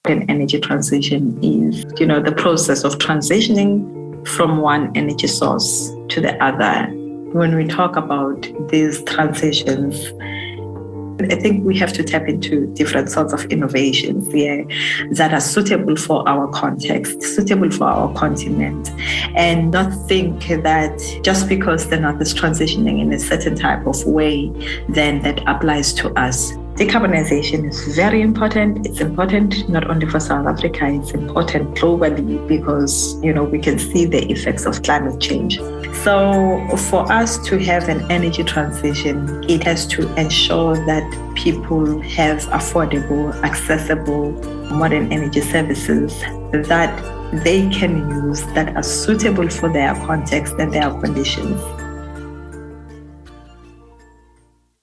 An energy transition is, the process of transitioning from one energy source to the other. When we talk about these transitions, I think we have to tap into different sorts of innovations that are suitable for our context, suitable for our continent, and not think that just because the North is transitioning in a certain type of way, then that applies to us. Decarbonization is very important. It's important not only for South Africa, it's important globally because, we can see the effects of climate change. So for us to have an energy transition, it has to ensure that people have affordable, accessible, modern energy services that they can use that are suitable for their context and their conditions.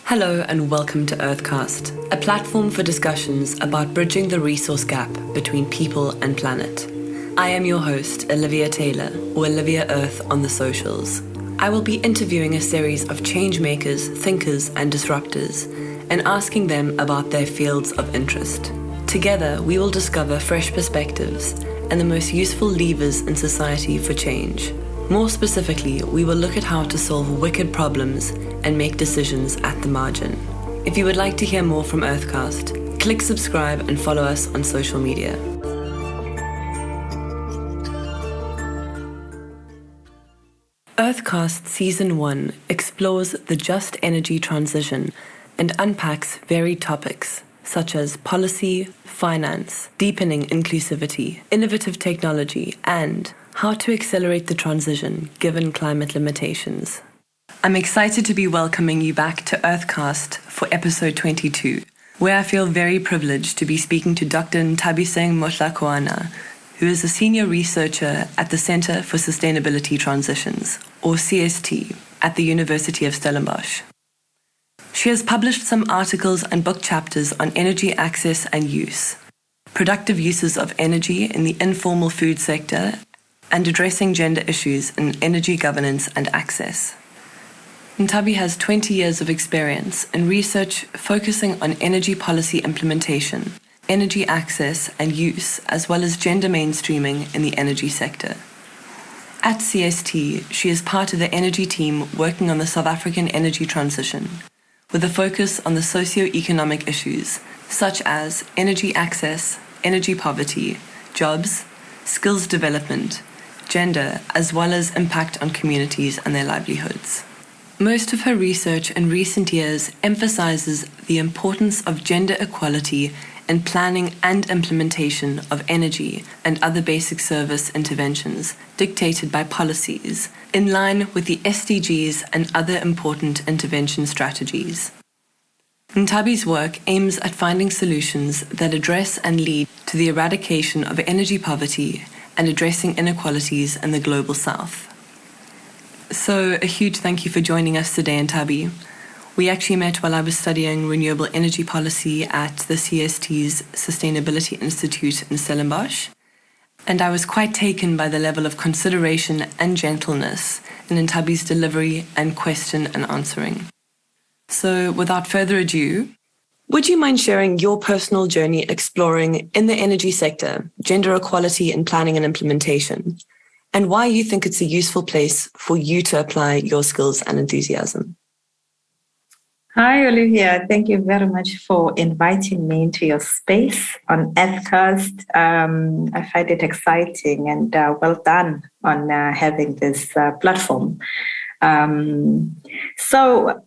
Hello and welcome to Earthcast, a platform for discussions about bridging the resource gap between people and planet. I am your host, Olivia Taylor, or Olivia Earth on the socials. I will be interviewing a series of change makers, thinkers, and disruptors, and asking them about their fields of interest. Together, we will discover fresh perspectives and the most useful levers in society for change. More specifically, we will look at how to solve wicked problems and make decisions at the margin. If you would like to hear more from Earthcast, click subscribe and follow us on social media. Earthcast Season 1 explores the just energy transition and unpacks varied topics such as policy, finance, deepening inclusivity, innovative technology, and how to accelerate the transition given climate limitations. I'm excited to be welcoming you back to Earthcast for episode 22, where I feel very privileged to be speaking to Dr. Nthabiseng Mohlakoana, who is a senior researcher at the Center for Sustainability Transitions, or CST, at the University of Stellenbosch. She has published some articles and book chapters on energy access and use, productive uses of energy in the informal food sector, and addressing gender issues in energy governance and access. Nthabi has 20 years of experience in research focusing on energy policy implementation, energy access and use, as well as gender mainstreaming in the energy sector. At CST, she is part of the energy team working on the South African energy transition, with a focus on the socio-economic issues, such as energy access, energy poverty, jobs, skills development, gender, as well as impact on communities and their livelihoods. Most of her research in recent years emphasizes the importance of gender equality in planning and implementation of energy and other basic service interventions dictated by policies, in line with the SDGs and other important intervention strategies. Nthabi's work aims at finding solutions that address and lead to the eradication of energy poverty and addressing inequalities in the global south. So a huge thank you for joining us today, Nthabi. We actually met while I was studying renewable energy policy at the CST's Sustainability Institute in Stellenbosch, and I was quite taken by the level of consideration and gentleness in Nthabi's delivery and question and answering. So without further ado, would you mind sharing your personal journey exploring in the energy sector, gender equality in planning and implementation, and why you think it's a useful place for you to apply your skills and enthusiasm? Hi, Olivia. Thank you very much for inviting me into your space on Earthcast. I find it exciting and well done on having this platform. So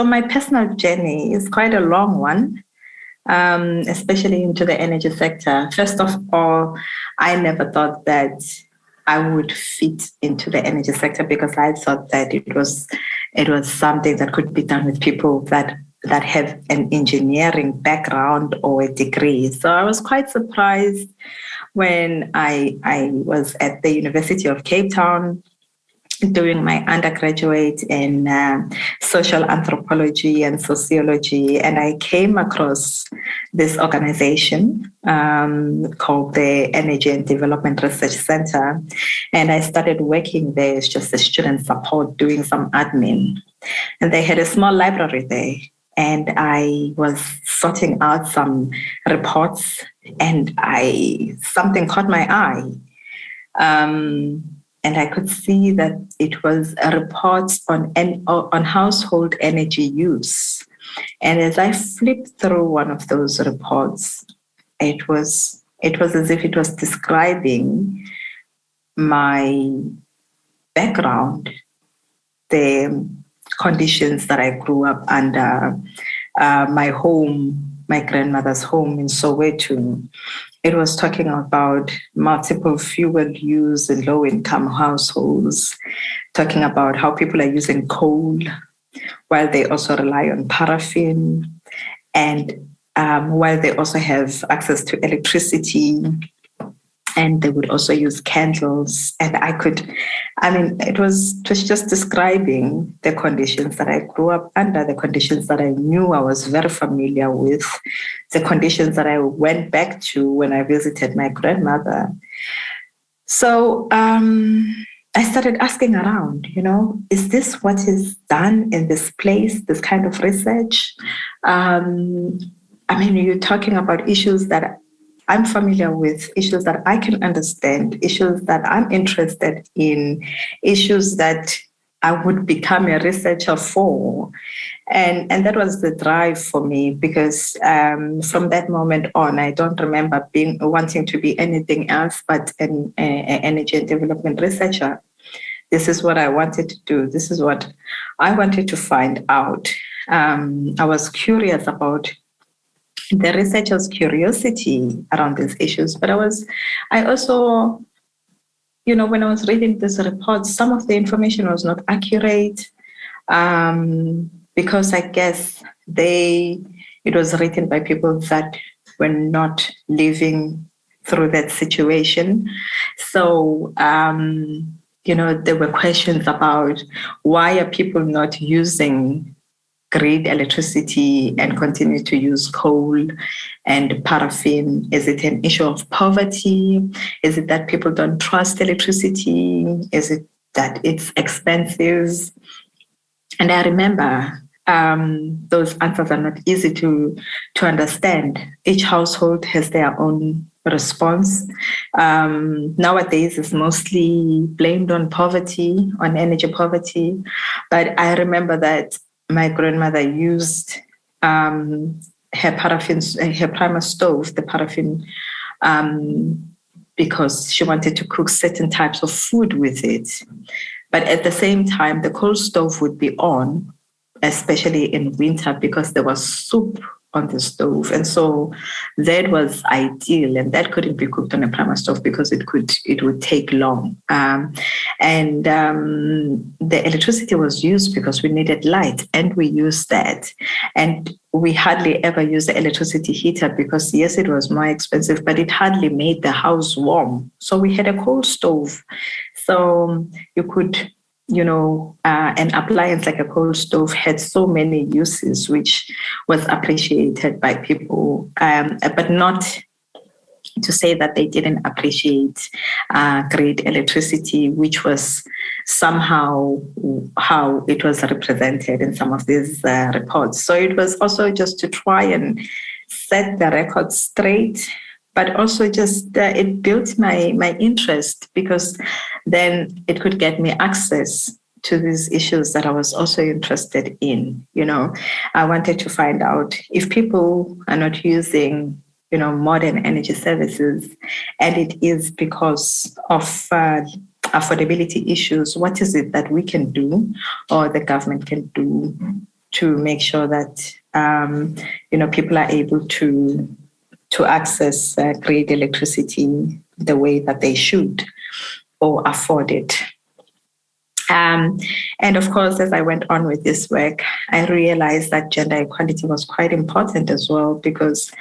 my personal journey is quite a long one, especially into the energy sector. First of all, I never thought that I would fit into the energy sector because I thought that it was something that could be done with people that have an engineering background or a degree. So I was quite surprised when I was at the University of Cape Town doing my undergraduate in social anthropology and sociology, and I came across this organization called the Energy and Development Research Center, and I started working there as just a student support, doing some admin. And they had a small library there, and I was sorting out some reports, and something caught my eye. And I could see that it was a report on household energy use. And as I flipped through one of those reports, it was as if it was describing my background, the conditions that I grew up under, my home, my grandmother's home in Soweto. It was talking about multiple fuel use in low-income households, talking about how people are using coal while they also rely on paraffin, and while they also have access to electricity, and they would also use candles. And it was just describing the conditions that I grew up under, the conditions that I knew I was very familiar with, the conditions that I went back to when I visited my grandmother. So I started asking around, is this what is done in this place, this kind of research? You're talking about issues that I'm familiar with, issues that I can understand, issues that I'm interested in, issues that I would become a researcher for. And that was the drive for me, because from that moment on, I don't remember wanting to be anything else but an energy and development researcher. This is what I wanted to do. This is what I wanted to find out. I was curious about the researcher's curiosity around these issues. But I also, when I was reading this report, some of the information was not accurate, because I guess it was written by people that were not living through that situation. So, there were questions about why are people not using grid electricity and continue to use coal and paraffin? Is it an issue of poverty? Is it that people don't trust electricity? Is it that it's expensive? And I remember those answers are not easy to understand. Each household has their own response. Nowadays, it's mostly blamed on poverty, on energy poverty. But I remember that my grandmother used her primer stove, the paraffin, because she wanted to cook certain types of food with it. But at the same time, the coal stove would be on, especially in winter, because there was soup on the stove. And so that was ideal, and that couldn't be cooked on a primer stove because it would take long. The electricity was used because we needed light, and we used that. And we hardly ever used the electricity heater because, yes, it was more expensive, but it hardly made the house warm. So we had a coal stove. So you could, an appliance like a coal stove had so many uses, which was appreciated by people, but not to say that they didn't appreciate grid electricity, which was somehow how it was represented in some of these reports. So it was also just to try and set the record straight, but also just it built my interest, because then it could get me access to these issues that I was also interested in. I wanted to find out if people are not using, modern energy services, and it is because of affordability issues, what is it that we can do or the government can do to make sure that, people are able to access grid electricity the way that they should, or afford it. And of course, as I went on with this work, I realized that gender equality was quite important as well, because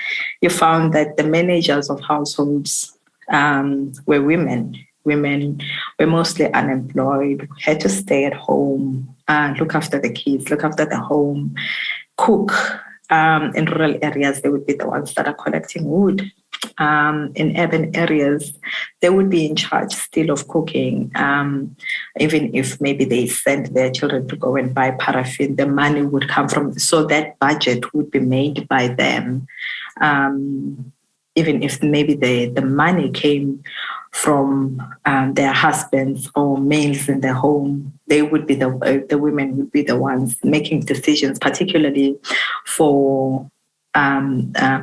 you found that the managers of households were women. Women were mostly unemployed, had to stay at home, look after the kids, look after the home, cook. In rural areas, they would be the ones that are collecting wood. in urban areas, they would be in charge still of cooking. Even if maybe they send their children to go and buy paraffin, the money would come from, so that budget would be made by them. Even if maybe the money came from their husbands or males in the home, they would be the women would be the ones making decisions, particularly for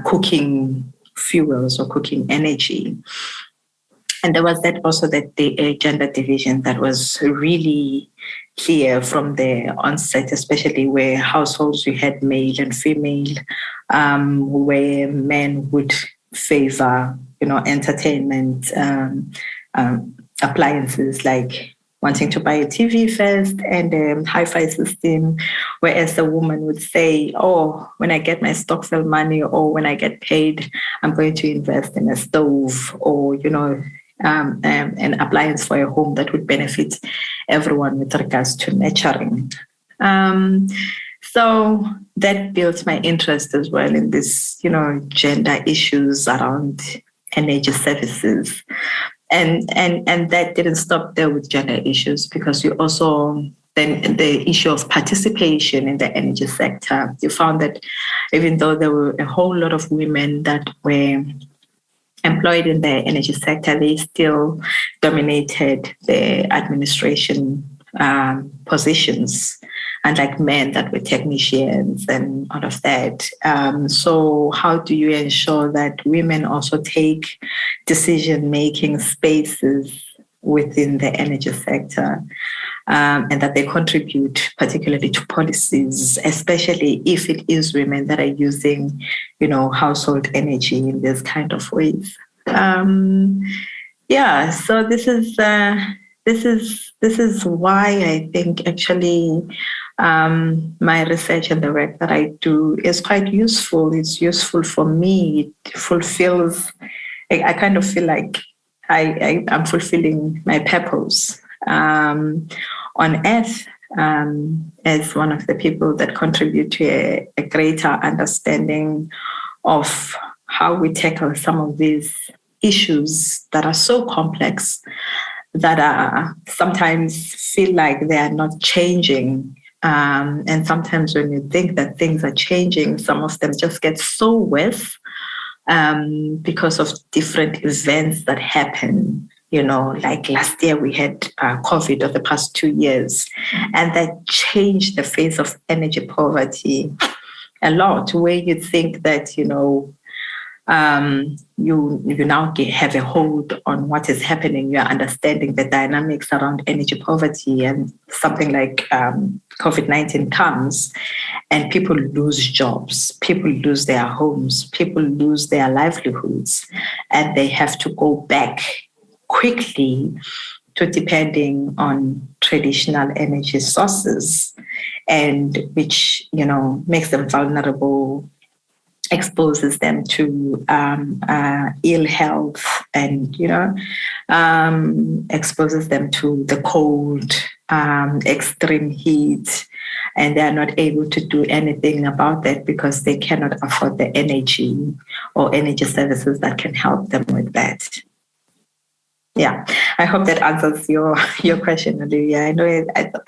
cooking fuels or cooking energy. And there was that also that the gender division that was really clear from the onset, especially where households we had male and female, where men would favor, entertainment appliances like wanting to buy a TV first and a hi-fi system, whereas the woman would say, oh, when I get my stock sale money or when I get paid, I'm going to invest in a stove or, an appliance for a home that would benefit everyone with regards to nurturing. So that built my interest as well in this, gender issues around energy services. And that didn't stop there with gender issues, because you also, then the issue of participation in the energy sector, you found that even though there were a whole lot of women that were employed in the energy sector, they still dominated the administration positions, unlike men that were technicians and all of that. So how do you ensure that women also take decision-making spaces within the energy sector, and that they contribute particularly to policies, especially if it is women that are using, household energy in this kind of ways? So this is why I think actually my research and the work that I do is quite useful. It's useful for me. It fulfills, I kind of feel like I'm fulfilling my purpose on earth as one of the people that contribute to a greater understanding of how we tackle some of these issues that are so complex, that are sometimes feel like they are not changing. And sometimes when you think that things are changing, some of them just get so worse because of different events that happen. Like last year we had COVID of the past 2 years, and that changed the face of energy poverty a lot, where you think that, you now have a hold on what is happening. You're understanding the dynamics around energy poverty, and something like COVID-19 comes and people lose jobs, people lose their homes, people lose their livelihoods, and they have to go back quickly to depending on traditional energy sources, and which, makes them vulnerable, exposes them to ill health, and exposes them to the cold, extreme heat, and they are not able to do anything about that because they cannot afford the energy or energy services that can help them with that. Yeah, I hope that answers your question, Olivia. I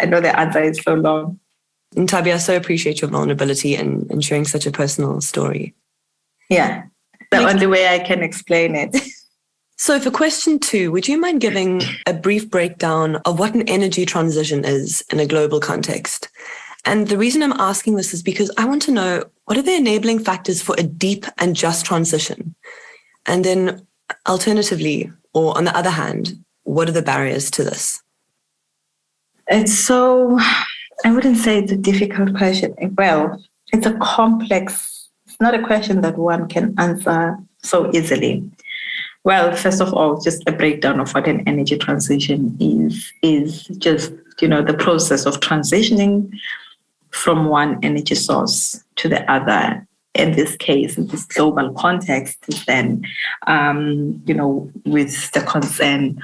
know the answer is so long. Nthabi, I so appreciate your vulnerability and sharing such a personal story. Yeah, the only way I can explain it. So for question 2, would you mind giving a brief breakdown of what an energy transition is in a global context? And the reason I'm asking this is because I want to know, what are the enabling factors for a deep and just transition? And then alternatively, or on the other hand, what are the barriers to this? It's so, I wouldn't say it's a difficult question. Well, it's a complex, it's not a question that one can answer so easily. Well, first of all, just a breakdown of what an energy transition is just, the process of transitioning from one energy source to the other. In this case, in this global context, then, with the concern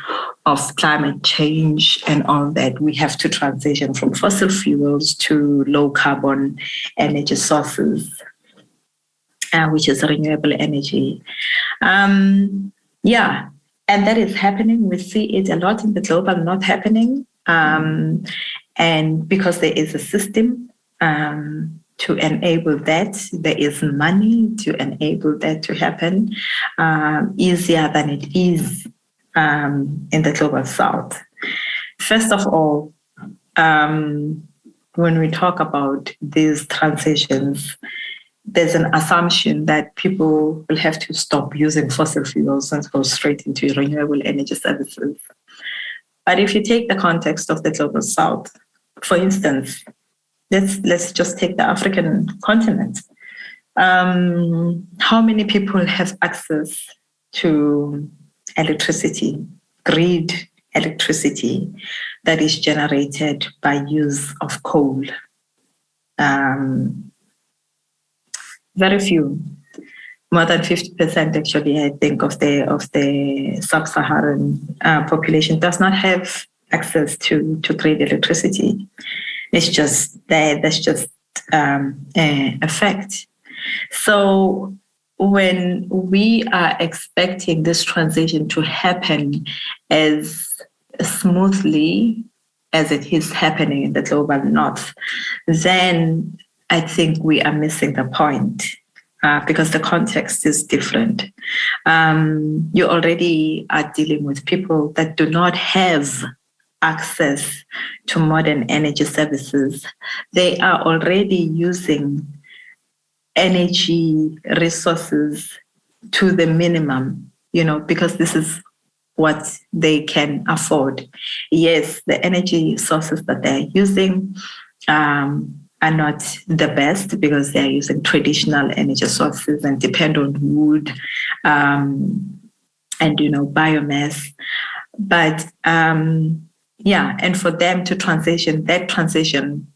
of climate change and all that, we have to transition from fossil fuels to low carbon energy sources. which is renewable energy. And that is happening. We see it a lot in the global north happening. And because there is a system to enable that, there is money to enable that to happen easier than it is in the global south. First of all, when we talk about these transitions, there's an assumption that people will have to stop using fossil fuels and go straight into renewable energy services. But if you take the context of the global south, for instance, let's just take the African continent. How many people have access to electricity, grid electricity that is generated by use of coal? Very few. More than 50% actually, I think, of the sub-Saharan population does not have access to grid electricity. It's just there. That's just a fact. So when we are expecting this transition to happen as smoothly as it is happening in the global north, then I think we are missing the point. Because the context is different. You already are dealing with people that do not have access to modern energy services. They are already using energy resources to the minimum, because this is what they can afford. Yes, the energy sources that they're using are not the best because they're using traditional energy sources and depend on wood and biomass. But and for them to transition, that transition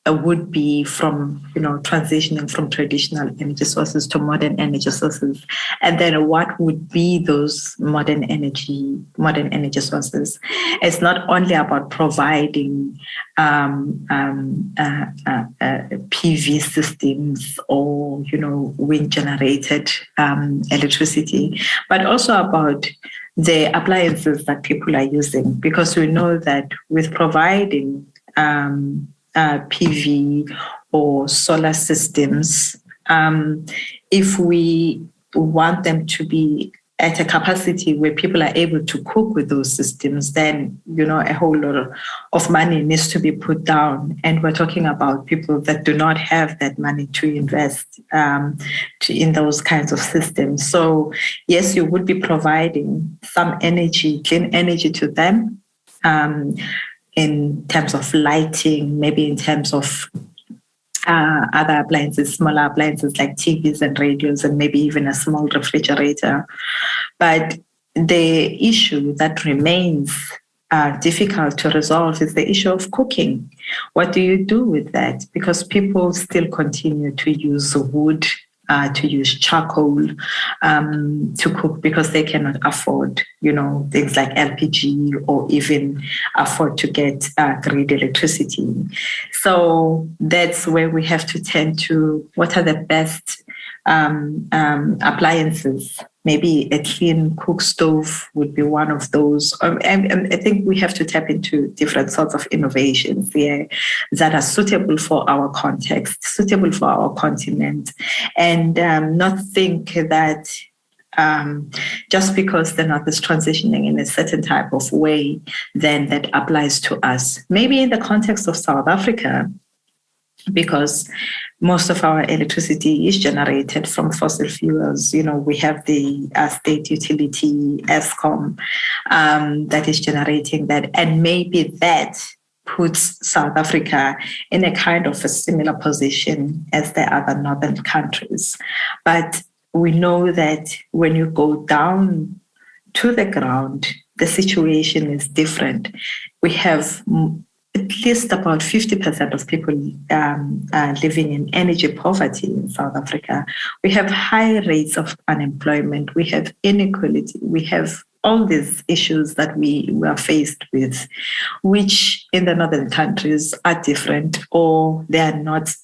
would be from transitioning from traditional energy sources to modern energy sources. And then what would be those modern energy sources? It's not only about providing PV systems or wind generated electricity, but also about the appliances that people are using, because we know that with providing PV or solar systems, if we want them to be at a capacity where people are able to cook with those systems, then a whole lot of money needs to be put down. And we're talking about people that do not have that money to invest in those kinds of systems. So yes, you would be providing some energy, clean energy to them, in terms of lighting, maybe in terms of other appliances, smaller appliances like TVs and radios, and maybe even a small refrigerator. But the issue that remains difficult to resolve is the issue of cooking. What do you do with that? Because people still continue to use wood, to use charcoal to cook because they cannot afford, things like LPG or even afford to get grid electricity. So that's where we have to turn to what are the best appliances. Maybe a clean cook stove would be one of those. I think we have to tap into different sorts of innovations here that are suitable for our context, suitable for our continent, and not think that just because the North is transitioning in a certain type of way, then that applies to us. Maybe in the context of South Africa, because most of our electricity is generated from fossil fuels. We have the state utility, Eskom, that is generating that. And maybe that puts South Africa in a kind of a similar position as the other northern countries. But we know that when you go down to the ground, the situation is different. We have at least about 50% of people living in energy poverty in South Africa. We have high rates of unemployment. We have inequality. We have all these issues that we are faced with, which in the northern countries are different, or they are not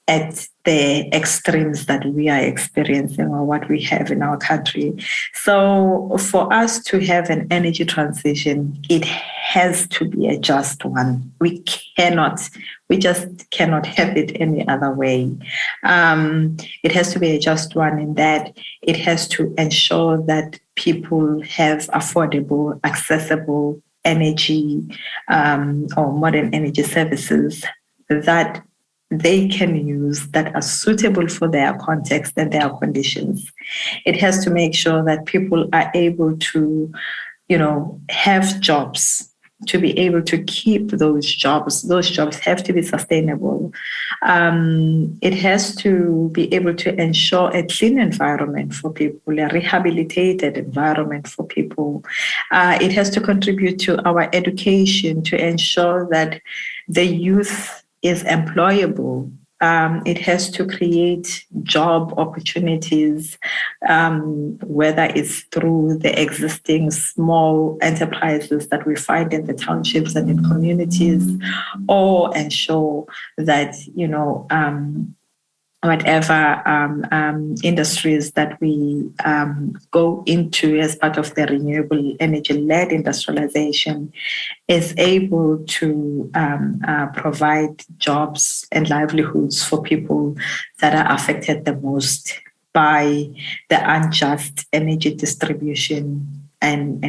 at the extremes that we are experiencing or what we have in our country. So for us to have an energy transition, it has to be a just one. We just cannot have it any other way. It has to be a just one in that it has to ensure that people have affordable, accessible energy or modern energy services that they can use that are suitable for their context and their conditions. It has to make sure that people are able to, have jobs, to be able to keep those jobs. Those jobs have to be sustainable. It has to be able to ensure a clean environment for people, a rehabilitated environment for people. It has to contribute to our education to ensure that the youth is employable. It has to create job opportunities, whether it's through the existing small enterprises that we find in the townships and in communities, or ensure that, whatever industries that we go into as part of the renewable energy-led industrialization is able to provide jobs and livelihoods for people that are affected the most by the unjust energy distribution and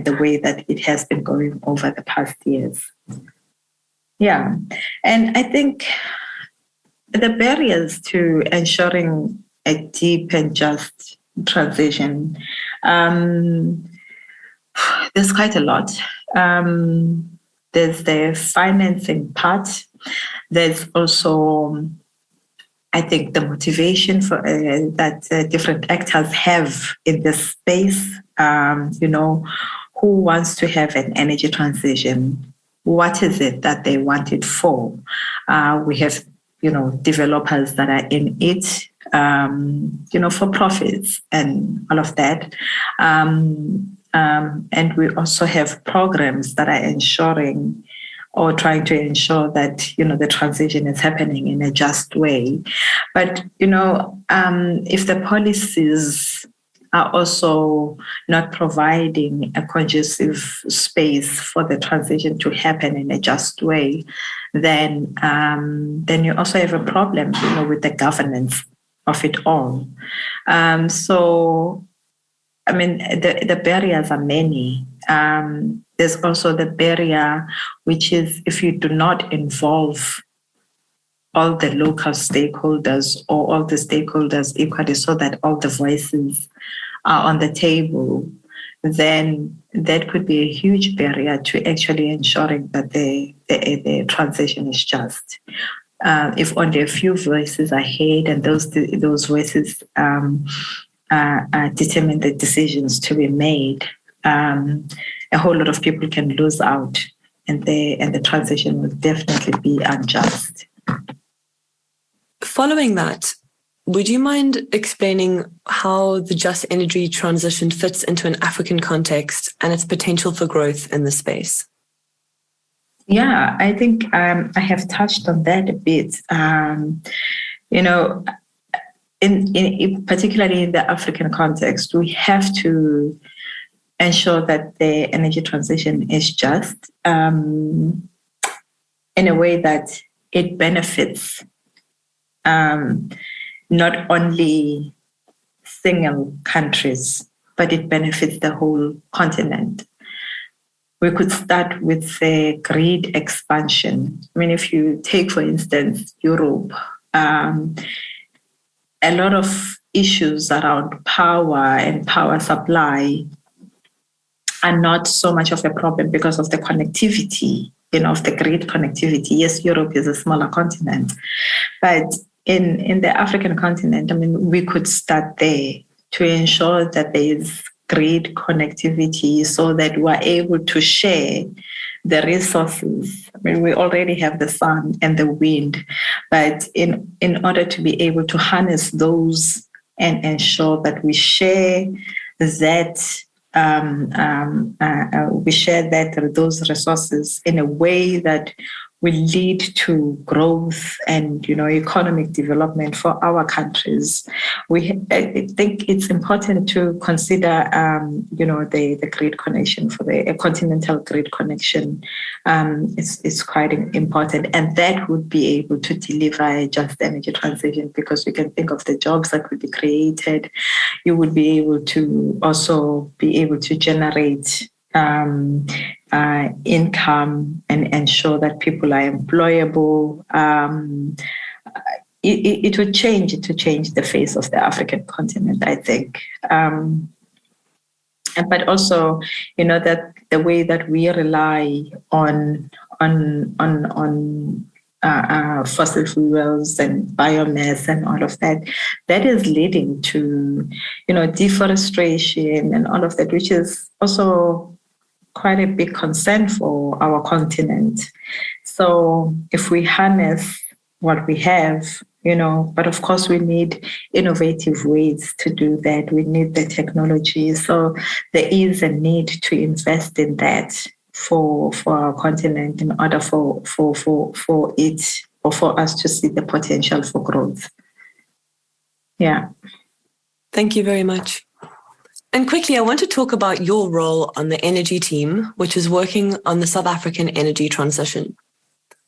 the way that it has been going over the past years. Yeah, and I think the barriers to ensuring a deep and just transition, there's quite a lot. There's the financing part. There's also, I think, the motivation for that different actors have in this space. Who wants to have an energy transition? What is it that they want it for? We have developers that are in it, for profits and all of that. And we also have programs that are ensuring or trying to ensure that, the transition is happening in a just way. But, if the policies are also not providing a conducive space for the transition to happen in a just way, then you also have a problem, with the governance of it all. So, the barriers are many. There's also the barrier, which is if you do not involve all the local stakeholders or all the stakeholders equally so that all the voices are on the table, then that could be a huge barrier to actually ensuring that the transition is just. If only a few voices are heard and those voices determine the decisions to be made, a whole lot of people can lose out, and the transition will definitely be unjust. Following that, would you mind explaining how the just energy transition fits into an African context and its potential for growth in the space? Yeah, I think I have touched on that a bit. In particularly in the African context, we have to ensure that the energy transition is just in a way that it benefits not only single countries, but it benefits the whole continent. We could start with the grid expansion. If you take, for instance, Europe, a lot of issues around power and power supply are not so much of a problem because of the connectivity, of the grid connectivity. Yes, Europe is a smaller continent, but in the African continent, we could start there to ensure that there is grid connectivity so that we're able to share the resources. We already have the sun and the wind, but in order to be able to harness those and ensure that we share that, those resources in a way that will lead to growth and, economic development for our countries. I think it's important to consider, the grid connection for the continental grid connection. It's quite important, and that would be able to deliver a just energy transition, because you can think of the jobs that would be created. You would be able to also be able to generate income and ensure that people are employable. It would change the face of the African continent, I think. But also, that the way that we rely on fossil fuels and biomass and all of that, that is leading to, deforestation and all of that, which is also quite a big concern for our continent. So if we harness what we have, but of course we need innovative ways to do that. We need the technology. So there is a need to invest in that for our continent in order for it, or for us to see the potential for growth. Yeah. Thank you very much. And quickly, I want to talk about your role on the energy team, which is working on the South African energy transition.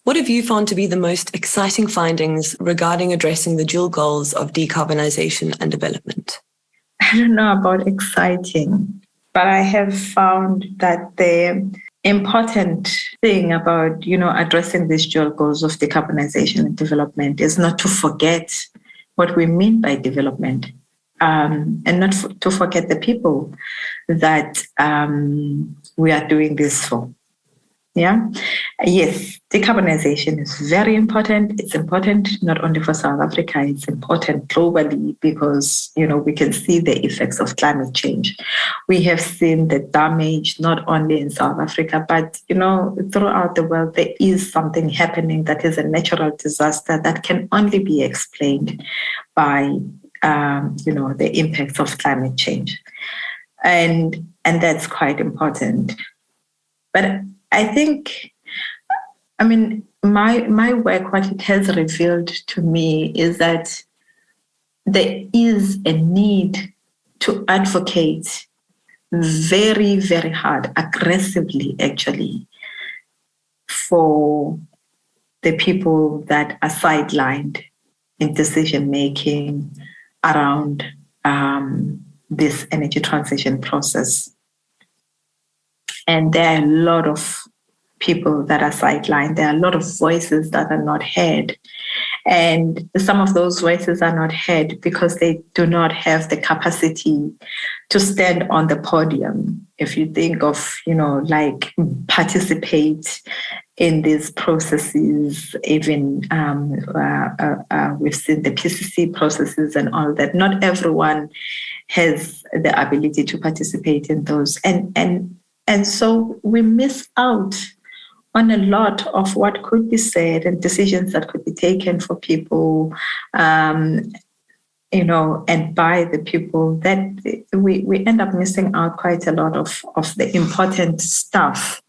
What have you found to be the most exciting findings regarding addressing the dual goals of decarbonization and development? I don't know about exciting, but I have found that the important thing about, addressing these dual goals of decarbonization and development is not to forget what we mean by development. And not to forget the people that we are doing this for. Yeah. Yes, decarbonization is very important. It's important not only for South Africa, it's important globally, because, we can see the effects of climate change. We have seen the damage not only in South Africa, but, throughout the world. There is something happening that is a natural disaster that can only be explained by the impacts of climate change. And that's quite important. But I think, my work, what it has revealed to me is that there is a need to advocate very, very hard, aggressively actually, for the people that are sidelined in decision-making around this energy transition process. And there are a lot of people that are sidelined. There are a lot of voices that are not heard. And some of those voices are not heard because they do not have the capacity to stand on the podium. If you think of, participate in these processes, even we've seen the PCC processes and all that. Not everyone has the ability to participate in those. And so we miss out on a lot of what could be said and decisions that could be taken for people, and by the people, that we end up missing out quite a lot of the important stuff,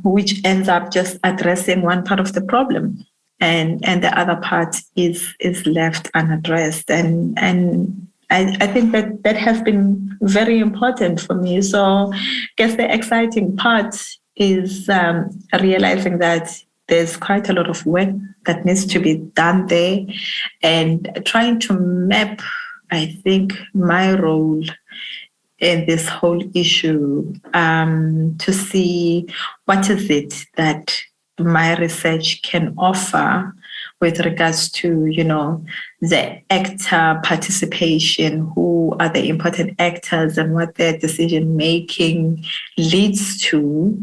which ends up just addressing one part of the problem, and the other part is left unaddressed. And I think that has been very important for me. So I guess the exciting part is realizing that there's quite a lot of work that needs to be done there, and trying to map, I think, my role in this whole issue, to see what is it that my research can offer with regards to, the actor participation, who are the important actors and what their decision-making leads to,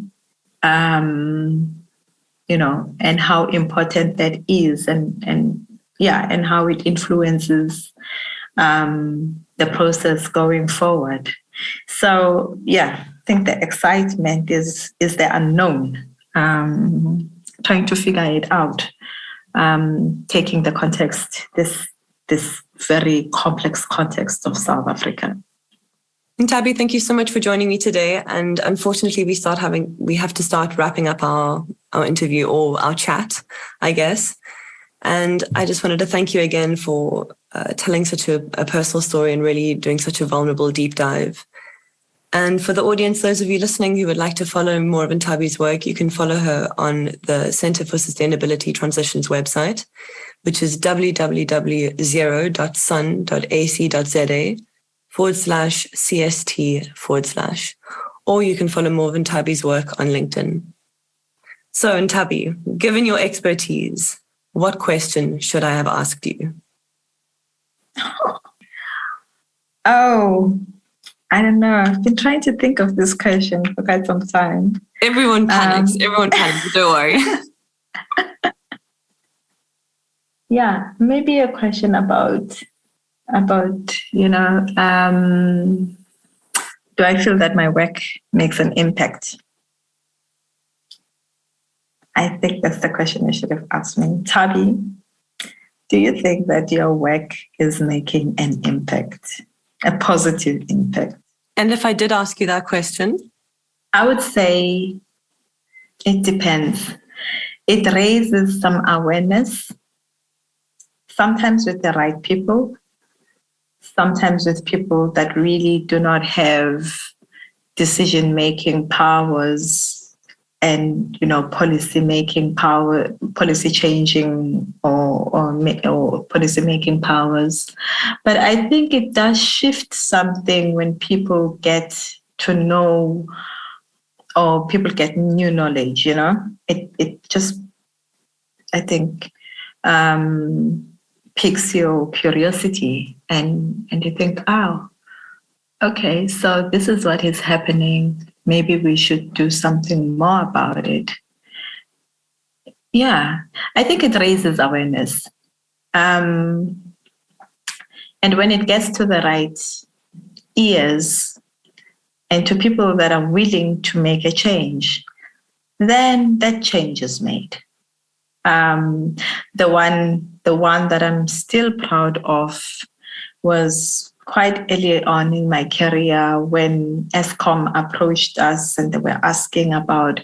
and how important that is, and how it influences the process going forward. So, I think the excitement is the unknown, trying to figure it out, taking the context, this very complex context of South Africa. Nthabi, thank you so much for joining me today. And unfortunately, we have to start wrapping up our our interview or our chat, I guess. And I just wanted to thank you again for telling such a personal story and really doing such a vulnerable deep dive. And for the audience, those of you listening who would like to follow more of Nthabi's work, you can follow her on the Centre for Sustainability Transitions website, which is www.sun.ac.za/CST/. Or you can follow more of Nthabi's work on LinkedIn. So Nthabi, given your expertise, what question should I have asked you? Oh, I don't know. I've been trying to think of this question for quite some time. Everyone panics. Everyone panics. Don't worry. Yeah, maybe a question about do I feel that my work makes an impact? I think that's the question you should have asked me. Nthabi, do you think that your work is making an impact, a positive impact? And if I did ask you that question? I would say it depends. It raises some awareness, sometimes with the right people, sometimes with people that really do not have decision-making powers and policy-making power, policy changing or policy-making powers. But I think it does shift something when people get to know or people get new knowledge, It just, I think, piques your curiosity and you think, oh, okay, so this is what is happening. Maybe we should do something more about it. Yeah, I think it raises awareness. And when it gets to the right ears and to people that are willing to make a change, then that change is made. The one that I'm still proud of was quite early on in my career when Eskom approached us and they were asking about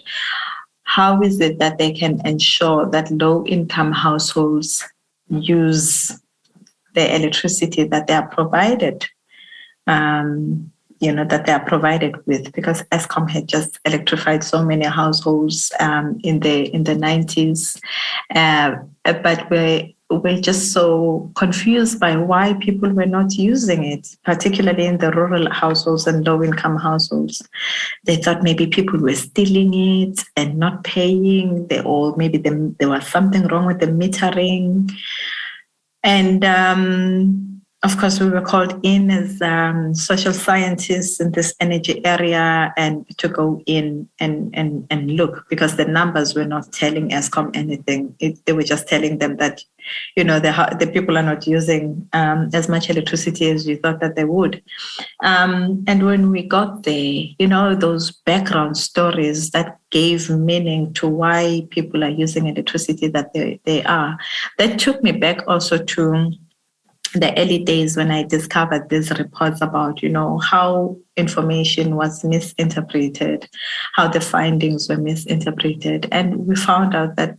how is it that they can ensure that low-income households use the electricity that they are provided, that they are provided with, because Eskom had just electrified so many households in the 90s, but we're just so confused by why people were not using it, particularly in the rural households and low-income households. They thought maybe people were stealing it and not paying, or maybe there was something wrong with the metering. And of course, we were called in as social scientists in this energy area and to go in and look, because the numbers were not telling Eskom anything. They were just telling them that, the people are not using as much electricity as we thought that they would. And when we got there, those background stories that gave meaning to why people are using electricity that they are, that took me back also to the early days when I discovered these reports about, how information was misinterpreted, how the findings were misinterpreted. And we found out that,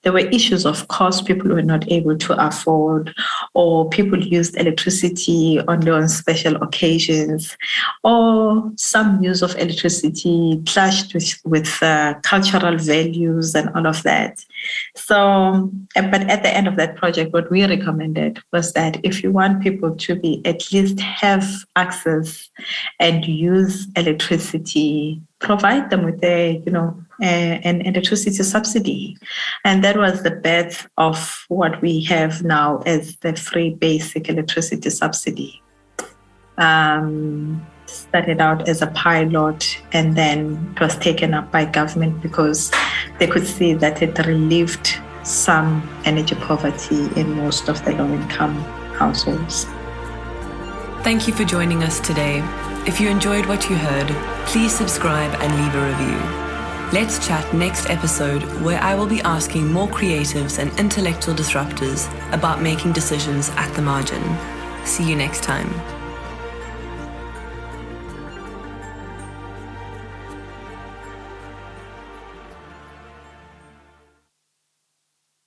there were issues of cost people were not able to afford, or people used electricity only on special occasions, or some use of electricity clashed with cultural values and all of that. So, but at the end of that project, what we recommended was that if you want people to be at least have access and use electricity, provide them with an electricity subsidy. And that was the birth of what we have now as the free basic electricity subsidy. Started out as a pilot and then it was taken up by government because they could see that it relieved some energy poverty in most of the low-income households. Thank you for joining us today. If you enjoyed what you heard, please subscribe and leave a review. Let's chat next episode, where I will be asking more creatives and intellectual disruptors about making decisions at the margin. See you next time.